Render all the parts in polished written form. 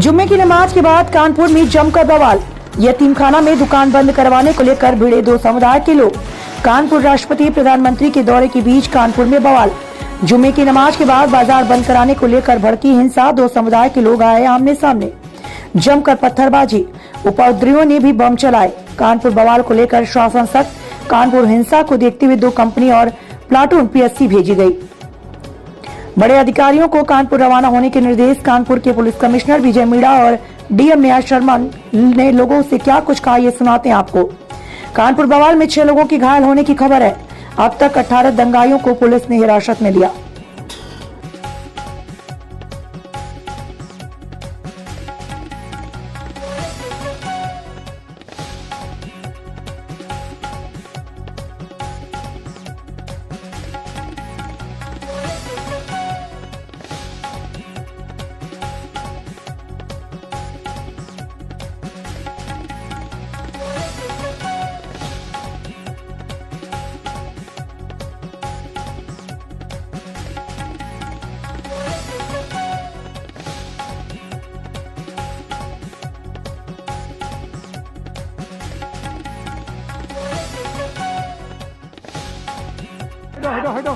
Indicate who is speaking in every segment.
Speaker 1: जुम्मे की नमाज के बाद कानपुर में जमकर बवाल। यतीमखाना में दुकान बंद करवाने को लेकर भिड़े दो समुदाय के लोग। कानपुर राष्ट्रपति प्रधानमंत्री के दौरे के बीच कानपुर में बवाल। जुम्मे की नमाज के बाद बाजार बंद कराने को लेकर भड़की हिंसा। दो समुदाय के लोग आए आमने सामने, जमकर पत्थरबाजी, उपद्रवियों ने भी बम चलाए। कानपुर बवाल को लेकर शासन सख्त। कानपुर हिंसा को देखते हुए 2 कंपनी और प्लाटून पीएससी भेजी गयी। बड़े अधिकारियों को कानपुर रवाना होने के निर्देश। कानपुर के पुलिस कमिश्नर विजय मीणा और डीएम न्याय शर्मा ने लोगों से क्या कुछ कहा, ये सुनाते हैं आपको। कानपुर बवाल में 6 लोगों की घायल होने की खबर है। अब तक 18 दंगाइयों को पुलिस ने हिरासत में लिया।
Speaker 2: हटो।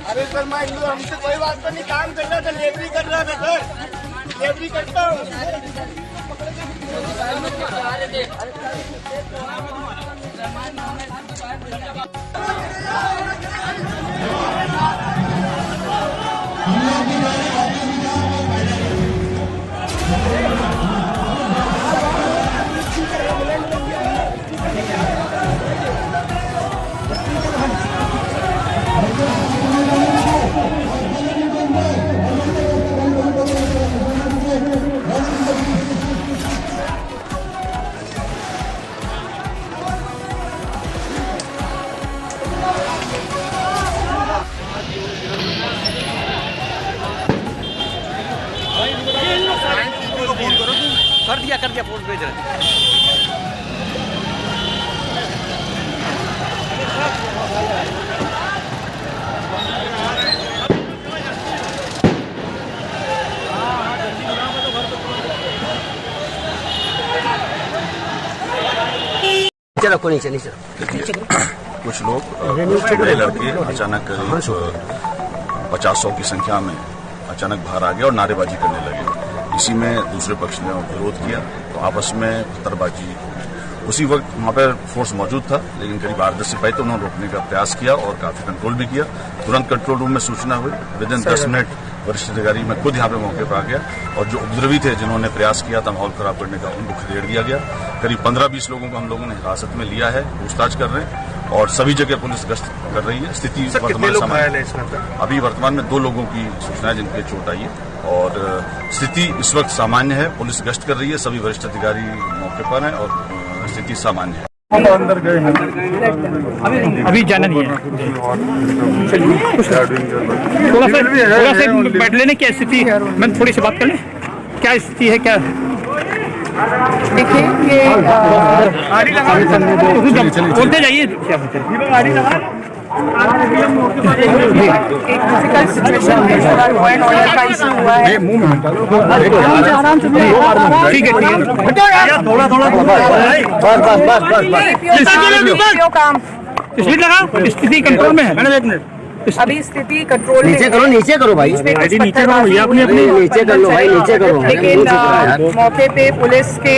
Speaker 2: अरे सर मैं हमसे कोई बात तो नहीं, काम कर रहा था, लेबरी कर रहा था सर, लेबरी करता हूँ। कर दिया फोन भेज रहे।
Speaker 3: चलो कोई नहीं चलो।
Speaker 4: कुछ लोग नए लड़के अचानक 50-100 की संख्या में अचानक बाहर आ गए और नारेबाजी करने लगे। इसी में दूसरे पक्ष ने विरोध किया तो आपस में पत्थरबाजी। उसी वक्त वहां पर फोर्स मौजूद था, लेकिन करीब 8-10 सिपाही तो उन्होंने रोकने का प्रयास किया और काफी कंट्रोल भी किया। तुरंत कंट्रोल रूम में सूचना हुई, विदिन 10 मिनट वरिष्ठ अधिकारी मैं खुद यहाँ पे मौके पर आ गया और जो उपद्रवी थे जिन्होंने प्रयास किया था माहौल खराब करने का, उनको खदेड़ दिया गया। करीब 15-20 लोगों को हम लोगों ने हिरासत में लिया है, पूछताछ कर रहे हैं और सभी जगह पुलिस गश्त कर रही है। स्थिति अभी वर्तमान में 2 लोगों की सूचना है जिनके चोट आई है और स्थिति इस वक्त सामान्य है। पुलिस गश्त कर रही है, सभी वरिष्ठ अधिकारी मौके पर हैं और स्थिति सामान्य है।
Speaker 2: अंदर गए हैं,
Speaker 5: अभी जाना नहीं है। थोड़ा सा बैठ लेने की स्थिति, मैं थोड़ी सी बात कर लें, क्या स्थिति है क्या?
Speaker 1: देखिए ये
Speaker 5: बोलते जाइए।
Speaker 1: एक डिफिकल्ट सिचुएशन है, थोड़ा लॉ एंड ऑर्डर का इशू हुआ है।
Speaker 5: ठीक है
Speaker 1: काम
Speaker 5: स्थिति कंट्रोल में है।
Speaker 1: अभी स्थिति कंट्रोल
Speaker 3: नीचे करो भाई,
Speaker 5: नीचे कर लो भाई, नीचे करो।
Speaker 1: लेकिन मौके पे पुलिस के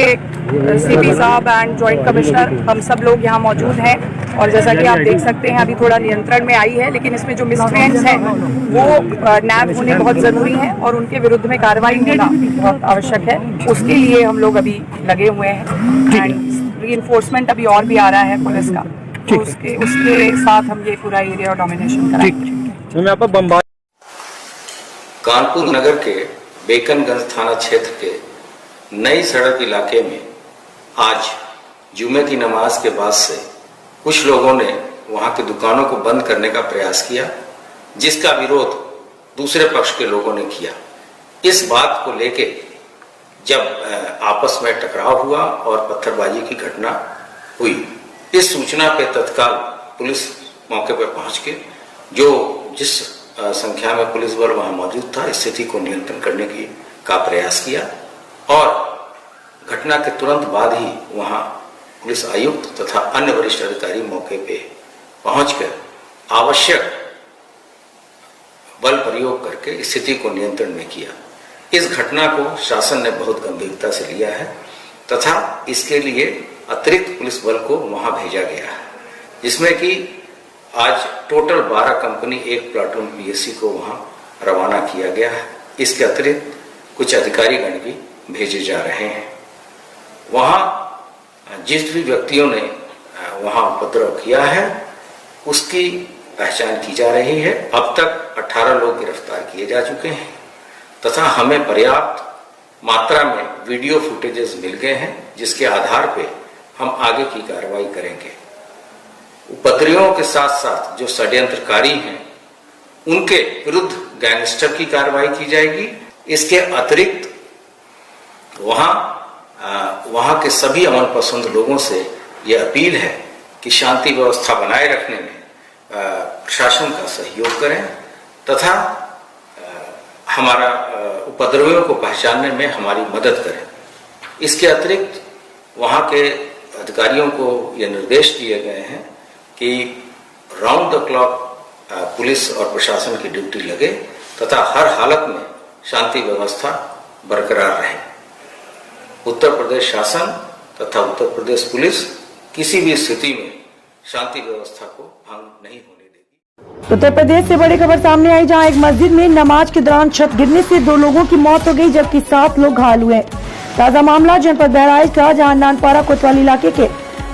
Speaker 1: सीपी साहब एंड जॉइंट कमिश्नर हम सब लोग यहाँ मौजूद हैं और जैसा कि आप देख सकते हैं अभी थोड़ा नियंत्रण में आई है, लेकिन इसमें जो मिसक्रिएंट्स हैं वो नैब होने बहुत जरूरी है और उनके विरुद्ध में कार्रवाई होना बहुत आवश्यक है। उसके लिए हम लोग अभी लगे हुए हैं एंड रीइंफोर्समेंट अभी और भी आ रहा है पुलिस का, तो उसके साथ हम ये पूरा एरिया डोमिनेशन करेंगे।
Speaker 6: कानपुर नगर के बेकनगंज थाना क्षेत्र के नई सड़क इलाके में आज जुमे की नमाज के बाद से कुछ लोगों ने वहां की दुकानों को बंद करने का प्रयास किया, जिसका विरोध दूसरे पक्ष के लोगों ने किया। इस बात को लेके जब आपस में टकराव हुआ और पत्थरबाजी की घटना हुई, इस सूचना पे तत्काल पुलिस मौके पर पहुंच के जो जिस संख्या में पुलिस बल वहां मौजूद था, स्थिति को नियंत्रण करने का प्रयास किया और घटना के तुरंत बाद ही वहां पुलिस आयुक्त तथा अन्य वरिष्ठ अधिकारी मौके पे पहुंचकर आवश्यक बल प्रयोग करके स्थिति को नियंत्रण में किया। इस घटना को शासन ने बहुत गंभीरता से लिया है तथा इसके लिए अतिरिक्त पुलिस बल को वहां भेजा गया है, जिसमें कि आज टोटल 12 कंपनी 1 प्लाटून पीएससी को वहां रवाना किया गया है। इसके अतिरिक्त कुछ अधिकारीगण भी भेजे जा रहे हैं। वहां जिस भी व्यक्तियों ने वहां उपद्रव किया है उसकी पहचान की जा रही है। अब तक 18 लोग गिरफ्तार किए जा चुके हैं तथा हमें पर्याप्त मात्रा में वीडियो फुटेजेस मिल गए हैं, जिसके आधार पे हम आगे की कार्रवाई करेंगे। उपद्रवियों के साथ साथ जो षड्यंत्रकारी हैं उनके विरुद्ध गैंगस्टर की कार्रवाई की जाएगी। इसके अतिरिक्त वहां के सभी अमन पसंद लोगों से यह अपील है कि शांति व्यवस्था बनाए रखने में प्रशासन का सहयोग करें तथा हमारा उपद्रवियों को पहचानने में हमारी मदद करें। इसके अतिरिक्त वहां के अधिकारियों को यह निर्देश दिए गए हैं कि राउंड द क्लॉक पुलिस और प्रशासन की ड्यूटी लगे तथा हर हालत में शांति व्यवस्था बरकरार रहे। उत्तर प्रदेश शासन तथा उत्तर प्रदेश पुलिस किसी भी स्थिति में शांति व्यवस्था को भंग नहीं होने देगी।
Speaker 1: उत्तर प्रदेश से बड़ी खबर सामने आई, जहां एक मस्जिद में नमाज के दौरान छत गिरने से 2 लोगों की मौत हो गई जबकि 7 लोग घायल हुए। ताजा मामला जनपद बहराइच का, जहां नानपारा कोतवाली इलाके के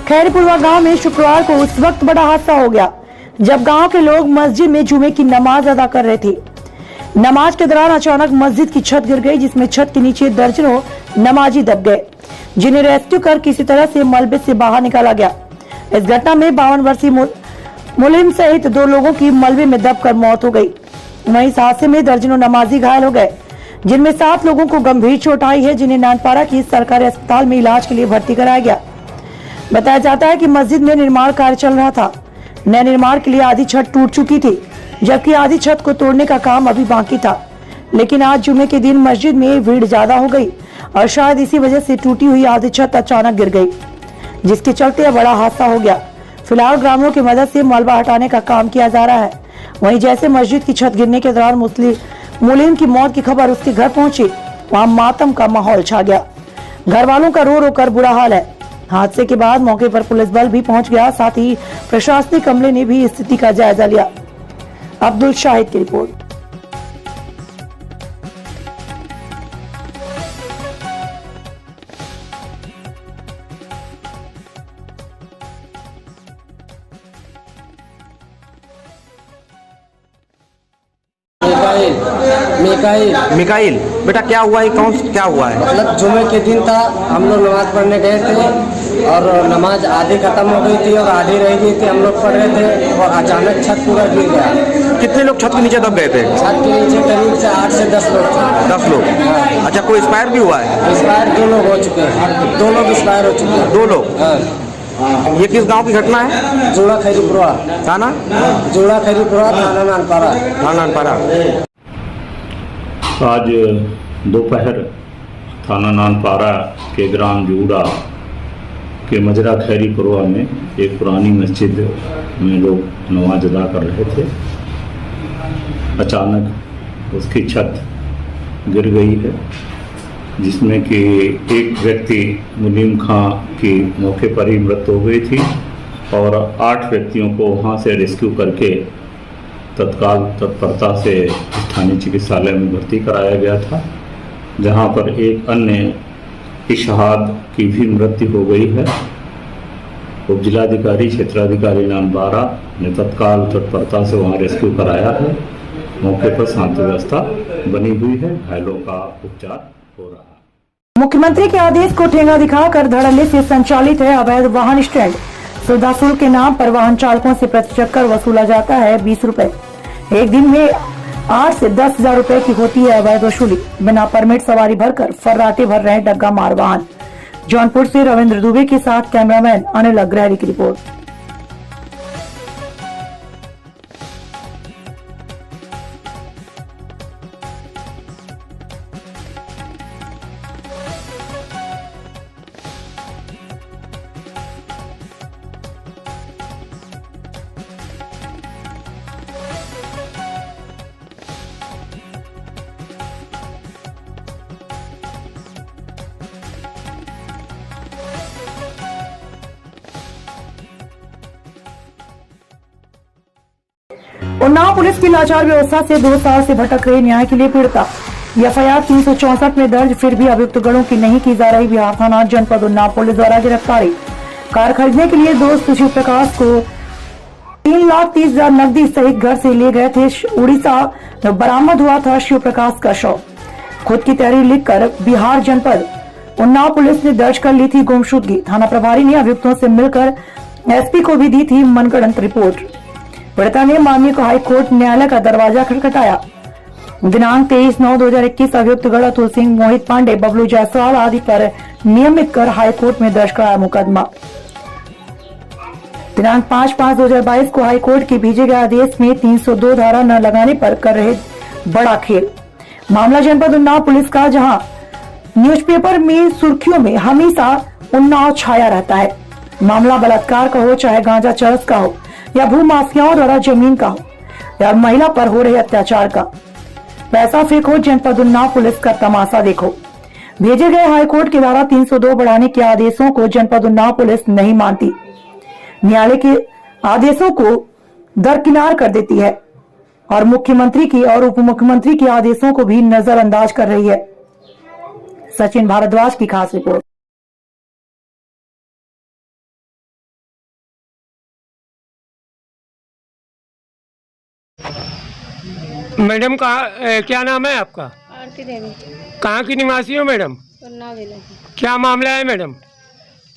Speaker 1: खैरपुरवा गांव में शुक्रवार को उस वक्त बड़ा हादसा हो गया जब गांव के लोग मस्जिद में जुमे की नमाज अदा कर रहे थे। नमाज के दौरान अचानक मस्जिद की छत गिर गई, जिसमें छत के नीचे दर्जनों नमाजी दब गए, जिन्हें रेस्क्यू कर किसी तरह से मलबे से बाहर निकाला गया। इस घटना में 52 वर्षीय मुलिम सहित 2 लोगों की मलबे में दबकर मौत हो गई। वहीं इस हादसे में दर्जनों नमाजी घायल हो गए, जिनमें 7 लोगों को गंभीर चोट आई है, जिन्हें नानपारा की सरकारी अस्पताल में इलाज के लिए भर्ती कराया गया। बताया जाता है कि मस्जिद में निर्माण कार्य चल रहा था। नए निर्माण के लिए आधी छत टूट चुकी थी, जबकि आधी छत को तोड़ने का काम अभी बाकी था। लेकिन आज जुमे के दिन मस्जिद में भीड़ ज्यादा हो गई और शायद इसी वजह से टूटी हुई आधी छत अचानक गिर गई, जिसके चलते बड़ा हादसा हो गया। फिलहाल ग्रामीणों की मदद से मलबा हटाने का काम किया जा रहा है। वहीं जैसे मस्जिद की छत गिरने के दौरान मुस्लिम की मौत की खबर उसके घर पहुंची, वहां मातम का माहौल छा गया। घर वालों का रो रो कर बुरा हाल है। हादसे के बाद मौके पर पुलिस बल भी पहुंच गया, साथ ही प्रशासनिक अमले ने भी स्थिति का जायजा लिया। अब्दुल शाहिद की रिपोर्ट।
Speaker 3: मिकाइल, बेटा क्या हुआ है, क्या हुआ है?
Speaker 7: मतलब जुमे के दिन था, हम लोग नमाज पढ़ने गए थे और नमाज आधी खत्म हो गई थी और आधी रह गई थी। हम लोग पढ़ रहे थे और अचानक छत पूरा गिर गया।
Speaker 3: कितने लोग छत के नीचे दब गए थे?
Speaker 7: छत के नीचे करीब से 8 से 10 लोग थे।
Speaker 3: 10 लोग?
Speaker 7: हाँ।
Speaker 3: अच्छा, कोई एक्सपायर भी हुआ है?
Speaker 7: एक्सपायर 2 लोग हो चुके हैं। 2 लोग एक्सपायर हो चुके हैं।
Speaker 3: 2 लोग?
Speaker 7: हाँ।
Speaker 3: ये किस गांव की घटना है?
Speaker 7: जोड़ा खैरीपुरा
Speaker 3: थाना?
Speaker 7: जोड़ा खैरीपुरा, थाना नानपारा।
Speaker 3: थाना नानपारा।
Speaker 8: आज दोपहर थाना नानपारा के ग्राम जूड़ा के मजरा खैरीपुरवा में एक पुरानी मस्जिद में लोग नमाज अदा कर रहे थे। अचानक उसकी छत गिर गई है, जिसमें कि एक व्यक्ति मुनीम खां की मौके पर ही मृत्यु हो गई थी और 8 व्यक्तियों को वहाँ से रेस्क्यू करके तत्काल तत्परता से स्थानीय चिकित्सालय में भर्ती कराया गया था, जहां पर एक अन्य की शहादत की भी मृत्यु हो गई है। उप जिलाधिकारी क्षेत्राधिकारी नानपारा ने तत्काल तत्परता से वहां रेस्क्यू कराया है। मौके पर शांति व्यवस्था बनी हुई है, घायलों का उपचार हो रहा है।
Speaker 1: मुख्यमंत्री के आदेश को ठेंगा दिखाकर धड़ल्ले से संचालित है अवैध वाहन स्टैंड। सुविधा शुल्क के नाम पर वाहन चालकों से प्रति चक्कर वसूला जाता है 20 रुपए। एक दिन में 8 से 10 हजार रुपए की होती है अवैध वसूली। बिना परमिट सवारी भरकर फर्राटे भर रहे डग्गा मार वाहन। जौनपुर से रविंद्र दुबे के साथ कैमरामैन अनिल अग्रहरी की रिपोर्ट। उन्नाव पुलिस की लाचार व्यवस्था से 2 साल से भटक रहे न्याय के लिए पीड़िता। एफआईआर 364 में दर्ज, फिर भी अभियुक्त गणों की नहीं की जा रही बिहार थाना जनपद उन्नाव पुलिस द्वारा गिरफ्तारी। कार खरीदने के लिए दोस्त शिव प्रकाश को 3,30,000 नकदी सहित घर से ले गए थे उड़ीसा। बरामद हुआ था शिव प्रकाश का शव। खुद की तहरीर लिखकर बिहार जनपद उन्नाव पुलिस ने दर्ज कर ली थी गुमशुदगी। थाना प्रभारी ने अभियुक्तों से मिलकर एसपी को भी दी थी मनगढ़ंत रिपोर्ट। पीड़िता ने मामले को हाईकोर्ट न्यायालय का दरवाजा खटखटाया। दिनांक 23/9/2021 अभियुक्त गण अतुल सिंह, मोहित पांडे, बबलू जायसवाल आदि पर नियमित कर हाईकोर्ट में दर्ज कराया मुकदमा। दिनांक 5/5/2022 को हाईकोर्ट के भेजे गए आदेश में 302 धारा न लगाने पर कर रहे बड़ा खेल। मामला जनपद उन्नाव पुलिस का, जहां न्यूज़पेपर में सुर्खियों में हमेशा उन्नाव छाया रहता है। मामला बलात्कार का हो, चाहे गांजा चरस का हो, या भू माफियाओं द्वारा जमीन का हो, या महिला पर हो रहे अत्याचार का। पैसा फेंको, जनपद उन्नाव पुलिस का तमाशा देखो। भेजे गए हाईकोर्ट के धारा 302 बढ़ाने के आदेशों को जनपद उन्नाव पुलिस नहीं मानती, न्यायालय के आदेशों को दरकिनार कर देती है और मुख्यमंत्री की और उप मुख्यमंत्री के आदेशों को भी नजरअंदाज कर रही है। सचिन भारद्वाज की खास रिपोर्ट।
Speaker 9: मैडम क्या नाम है आपका?
Speaker 10: आरती देवी।
Speaker 9: कहाँ की निवासी हो मैडम?
Speaker 10: उन्नाव जिले की।
Speaker 9: क्या मामला है मैडम?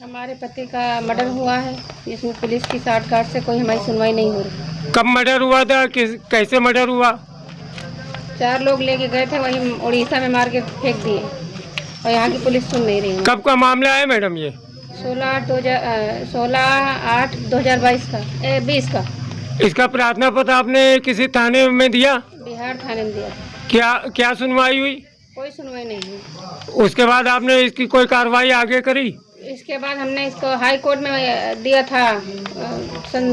Speaker 10: हमारे पति का मर्डर हुआ है, जिसमें पुलिस की साठगांठ से कोई हमारी सुनवाई नहीं हो रही।
Speaker 9: कब मर्डर हुआ था? कैसे मर्डर हुआ?
Speaker 10: 4 लोग लेके गए थे, वहीं उड़ीसा में मार के फेंक दिए और यहाँ की पुलिस सुन नहीं रही।
Speaker 9: कब का मामला है मैडम ये?
Speaker 10: 16/8/2022 का 20 का।
Speaker 9: इसका प्रार्थना पत्र आपने किसी थाने में दिया?
Speaker 10: बिहार थाने में दिया।
Speaker 9: क्या सुनवाई हुई?
Speaker 10: कोई सुनवाई नहीं हुई।
Speaker 9: उसके बाद आपने इसकी कोई कार्रवाई आगे करी?
Speaker 10: इसके बाद हमने इसको हाई कोर्ट में दिया था सन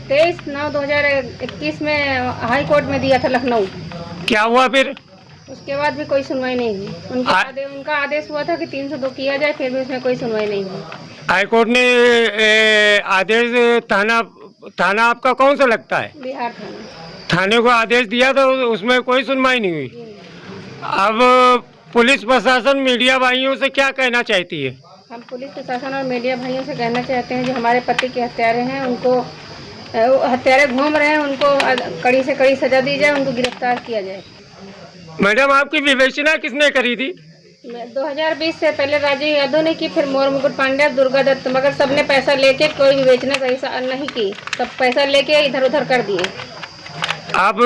Speaker 10: 23/9/2021 में हाई कोर्ट में दिया था लखनऊ।
Speaker 9: क्या हुआ फिर?
Speaker 10: उसके बाद भी कोई सुनवाई नहीं हुई। उनका आदेश हुआ था कि 302 किया जाए, फिर भी उसमें कोई सुनवाई नहीं हुई।
Speaker 9: हाईकोर्ट ने आदेश, थाना आपका कौन सा लगता है?
Speaker 10: बिहार थाना।
Speaker 9: थाने को आदेश दिया था, उसमें कोई सुनवाई नहीं हुई। अब पुलिस प्रशासन मीडिया भाइयों से क्या कहना चाहती है?
Speaker 10: हम पुलिस प्रशासन और मीडिया भाइयों से कहना चाहते हैं जो हमारे पति के हत्यारे हैं, उनको हत्यारे घूम रहे हैं, उनको कड़ी से कड़ी सजा दी जाए, उनको गिरफ्तार किया जाए।
Speaker 9: मैडम आपकी विवेचना किसने करी थी?
Speaker 10: 2020 से पहले राजीव यादव ने की, फिर मोर मुकुट पांडे, दुर्गा दत्त, मगर सबने पैसा लेके कोई विवेचना सही नहीं की। सब पैसा लेके इधर उधर कर दिए।
Speaker 9: आप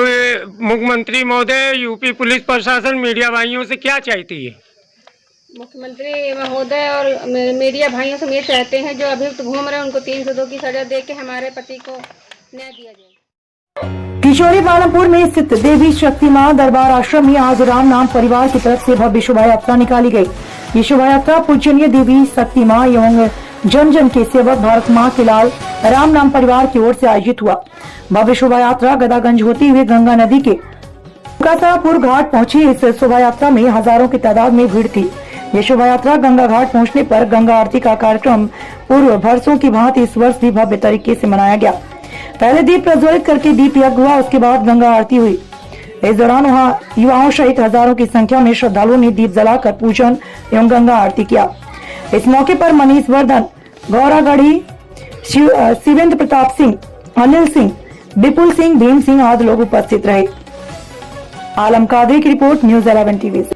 Speaker 9: मुख्यमंत्री महोदय, यूपी पुलिस प्रशासन मीडिया भाइयों से क्या चाहती है?
Speaker 10: मुख्यमंत्री महोदय और मीडिया भाइयों से ये चाहते हैं जो अभियुक्त घूम रहे हैं उनको 302 की सजा दे के हमारे पति को न्याय दिया जाए।
Speaker 1: किशोरी पालमपुर में स्थित देवी शक्ति मां दरबार आश्रम में आज राम नाम परिवार की तरफ से भव्य शोभा यात्रा निकाली गई। ये शोभा यात्रा पूजनीय देवी शक्ति मां एवं जन जन के सेवक भारत मां के लाल राम नाम परिवार की ओर से आयोजित हुआ। भव्य शोभा यात्रा गदागंज होती हुए गंगा नदी के कासापुर घाट पहुंची। इस शोभा यात्रा में हजारों की तादाद में भीड़ थी। ये शोभा यात्रा गंगा घाट पहुंचने पर गंगा आरती का कार्यक्रम पूर्व वर्षों की भांति इस वर्ष भी भव्य तरीके से मनाया गया। पहले दीप प्रज्वलित करके दीप यज्ञ हुआ, उसके बाद गंगा आरती हुई। इस दौरान वहां युवाओं सहित हजारों की संख्या में श्रद्धालुओं ने दीप जलाकर पूजन एवं गंगा आरती किया। इस मौके पर मनीष वर्धन, गौरागढ़ी, शिवेंद्र प्रताप सिंह, अनिल सिंह, विपुल सिंह, भीम सिंह आदि लोग उपस्थित रहे। आलम कादरी की रिपोर्ट, न्यूज़ 11 टीवी से।